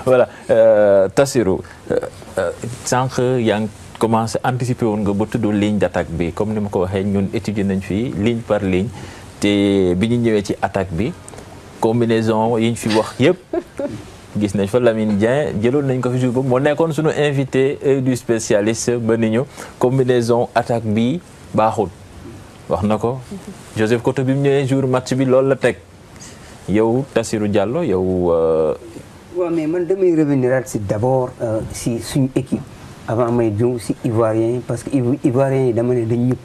voilà Tassirou sànq yaa ngi commencé anticiper woon nga ba tudd ligne d'attaque bi comme ni ma ko waxee ñun étudier nañ fii ligne par ligne te bi ñu ñëwee ci attaque bi combinaison yi ñu fi wax yëpp gis nañ fa Lamine Dieng jëloon nañ ko fi jour boobu moo nekkoon suñu invité du spécialiste ba ni ñu combinaison attaque bi baaxul wax na ko Joseph Koto bi mu ñëwee jour match bi loolu la teg yow Tassirou Diallo yow. waaw mais man damay revenir si d'abord si suñu équipe avant may ñëw si Ivoirien parce que Ivoirien yi dama ne dañ ñu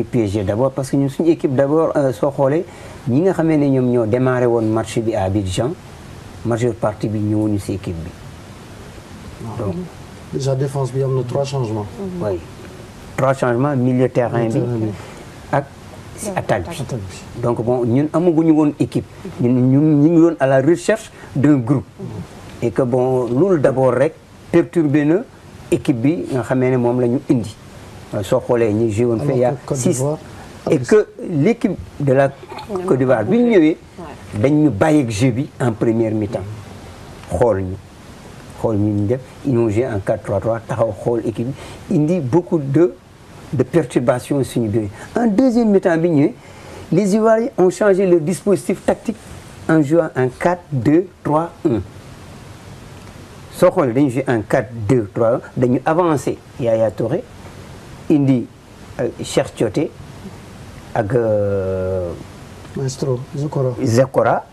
piégé d'abord parce que ñun suñu équipe d'abord soo xoolee ñi nga xamee ne ñoom ñoo démarré woon match bi à Abidjan majeure partie bi ñëwoon si équipe bi. donc déjà défense bi am na 3 changements. oui 3 changements milieu terrain bi ak si attaque bi. donc bon ñun amaguñu woon équipe ñun ñu ngi woon à la recherche d'un groupe. et que bon loolu d'abord rek perturbé na équipe bi nga xamee ne moom la ñu indi soo xoolee ñu joué woon fee y a 6 et que l'équipe de la Côte d'Ivoire bi ñu ñëwee dañ ñu bàyyi ak jeu bi en première mi-temps xool ñu def ils ont joué en 4-3-3 taxaw xool équipe bi indi beaucoup de perturbations suñu biir en deuxième mi-temps bi ñëwee les Ivoiriens ont changé leur dispositif tactique en jouant en 4-2-3-1 soo xoolee dañu joué en 4-2-3-1 dañu avancé Yaya Touré indi Cheikh Thioté ak maestro Zekora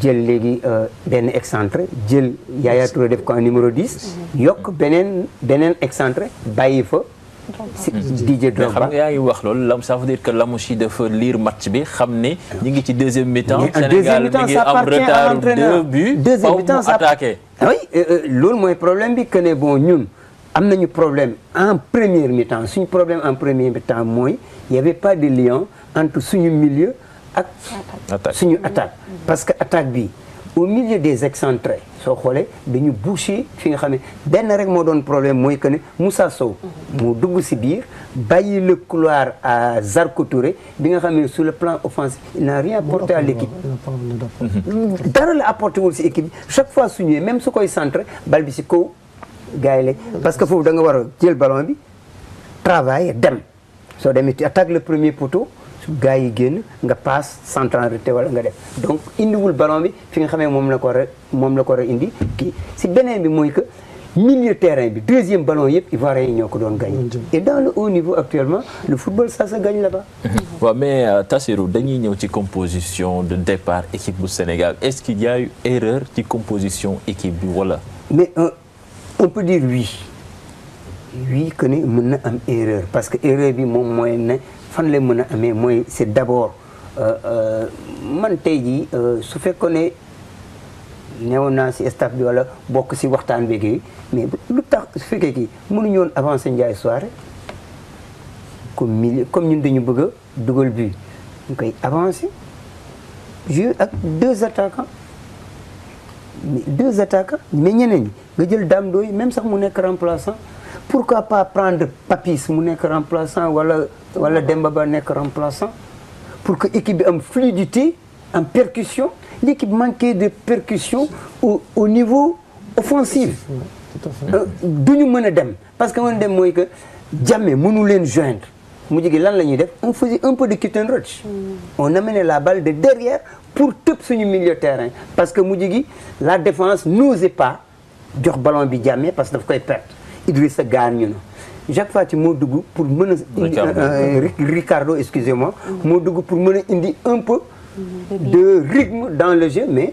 jël léegi benn excentré jël Yaya Touré def ko en numéro 10 yokk beneen excentré bàyyi fa Didier Drogba. xam nga yaa ngi wax loolu ça veut dire que Lamouchi dafa lire match bi xam ne ñu ngi ci deuxième mi-temps. Sénégal mi ngi am retard 2 buts. deuxième mi-temps ça attaqué. oui loolu mooy problème bi que ne bon ñun am nañu problème en première mi-temps suñu problème en première mi-temps mooy y avait pas de lien entre suñu milieu ak suñu attaque. parce que attaque bi au milieu des excentrés soo xoolee dañu boucher fi nga xam ne benn rek moo doon problème mooy que ne Moussa Sow moo dugg si biir bàyyi le couloir à Zarko Touré bi nga xam ne sur le plan offensif il n'a rien apporté à l'équipe dara la apporté wul si équipe bi chaque fois su ñëwee même su koy centré bal bi si kaw gars yi parce que foofu da nga war a jël ballon bi travailler dem soo demee tu attaques le premier poteau gars yi génn nga passe centralité wala nga def donc indiwul ballon bi fi nga xamee moom la ko war a indi kii si beneen bi mooy que milieu terrain bi deuxième ballon yëpp Ivoiriens yi ñoo ko doon gagné et dans le haut niveau actuellement le football ça se gagne là-bas. waaw mais Tassirou dañuy ñëw ci composition de départ équipe bu Sénégal est-ce qu'il y a eu erreur ci composition équipe bi wala. mais on peut dire oui que ne mën na am erreur parce que erreur bi moom mooy ne. fan la mën a amee mooy c'est d'abord man tey jii su fekkoon ne newoon naa si staff bi wala bokk si waxtaan beeg yi mais lu tax su fekkee kii mënuñu woon avancer Ndiaye Souaré comme ñun dañu bëgg a dugal but ñu koy avancer jouer ak deux attaquants mais ñeneen ñi nga jël Dame Doye même sax mu nekk remplaçant pourquoi pas prendre Papis mu nekk remplaçant wala Demba Ba nekk remplaçant pour que équipe bi am fluidité en percussion l'équipe manquait de percussion au niveau offensif duñu mën a dem parce que mën a dem mooy que Jammeh mënu leen joindre mu jigi lan la ñuy def on faisait un peu de kick and rush on amenait la balle de derrière pour tëb suñu milieu terrain parce que mu jigi la défense n'osait pas jox ballon bi Jammeh parce que daf koy perdre Idrissa gaañu na Jacques Fati moo dugg pour mën a indi Ricardo excusez-moi moo dugg pour mën a indi un peu de rythme dans le jeu mais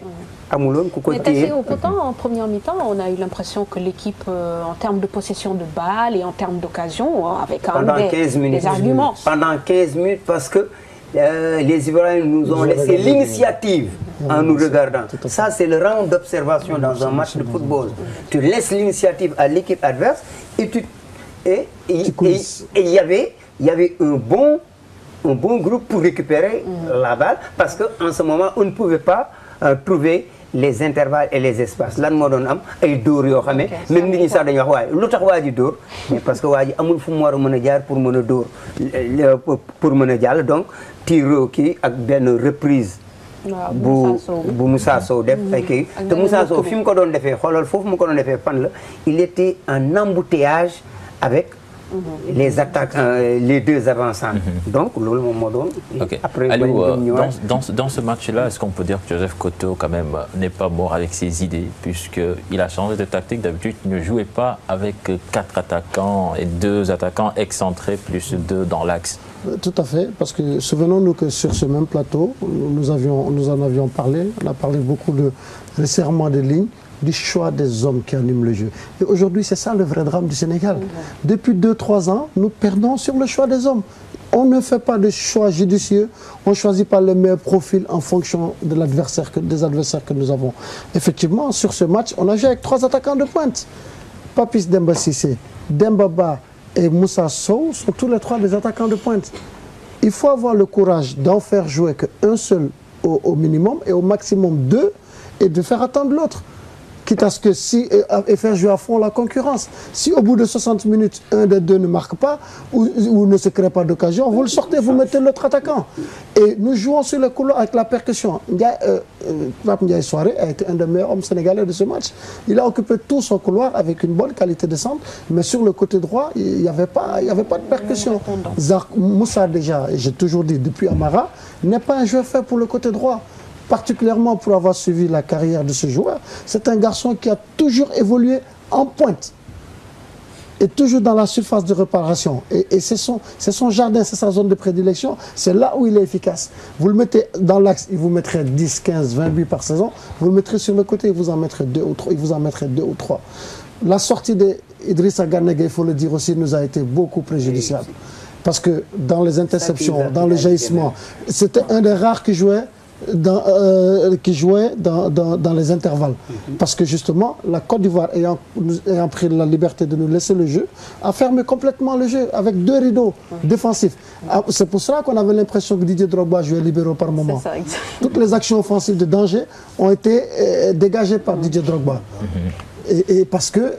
amuloon ku ko téye. Mais pourtant en première mi-temps on a eu l'impression que l'équipe en termes de possession de balle et en termes d'occasion avec des arguments. Pendant 15 minutes parce que les Ivoiriens nous ont laissé l'initiative en nous regardant. Ça, c'est le rang d'observation dans un match de football. Tu laisses l'initiative à l'équipe adverse et il y avait un bon groupe pour récupérer la balle parce que en ce moment on ne pouvait pas trouver les intervalles et les espaces lan moo doon am ay dóor yoo xam ne même nit ñi sax dañuy wax waaye lu tax waa ji dóor mais parce que waa ji amul fu mu war a mën a jaar pour mën a dóor pour mën a jàll donc tir kii ak benn reprise bu Moussa Sow def ay kii te Moussa Sow fi mu ko doon defee xoolal foofu mu ko doon defee fan la il était en embouteillage avec les attaquants, les deux avançants. Donc, okay. Après, Aliou, dans ce match-là, est-ce qu'on peut dire que Joseph Koto, quand même, n'est pas mort avec ses idées, puisqu'il a changé de tactique. D'habitude, il ne jouait pas avec 4 attaquants et 2 attaquants excentrés, plus 2 dans l'axe. Tout à fait, parce que souvenons-nous que sur ce même plateau, nous en avions parlé. On a parlé beaucoup de resserrement des lignes, du choix des hommes qui animent le jeu. Et aujourd'hui, c'est ça le vrai drame du Sénégal. Depuis 2-3 ans, nous perdons sur le choix des hommes. On ne fait pas de choix judicieux, on ne choisit pas le meilleur profil en fonction de des adversaires que nous avons. Effectivement, sur ce match, on a joué avec 3 attaquants de pointe. Papis Demba Cissé, Demba Ba et Moussa Sow sont tous les 3 des attaquants de pointe. Il faut avoir le courage d'en faire jouer qu'un seul au minimum et au maximum 2 et de faire attendre l'autre. Quitte à ce que et faire jouer à fond la concurrence. Si au bout de 60 minutes, un des 2 ne marque pas ou ne se crée pas d'occasion, vous le sortez, vous mettez l'autre attaquant. Et nous jouons sur le couloir avec la percussion. Ndiaye Souaré a été un des meilleurs hommes sénégalais de ce match. Il a occupé tout son couloir avec une bonne qualité de centre, mais sur le côté droit, il n'y avait pas de percussion. Moussa, déjà, et j'ai toujours dit depuis Amara, n'est pas un joueur fait pour le côté droit. Particulièrement pour avoir suivi la carrière de ce joueur, c'est un garçon qui a toujours évolué en pointe et toujours dans la surface de réparation. Et c'est son jardin, c'est sa zone de prédilection, c'est là où il est efficace. Vous le mettez dans l'axe, il vous mettrait 10, 15, 20 buts par saison. Vous le mettrez sur le côté, il vous en mettrait 2 ou 3. La sortie d'Idrissa Gana Gueye, il faut le dire aussi, nous a été beaucoup préjudiciable. Parce que dans les interceptions, dans le jaillissement, c'était un des rares qui jouait dans les intervalles. Parce que justement, la Côte d'Ivoire ayant pris la liberté de nous laisser le jeu, a fermé complètement le jeu avec 2 rideaux défensifs. C'est pour cela qu'on avait l'impression que Didier Drogba jouait libéraux par moment. Ça, toutes les actions offensives de danger ont été dégagées par Didier Drogba. Et parce que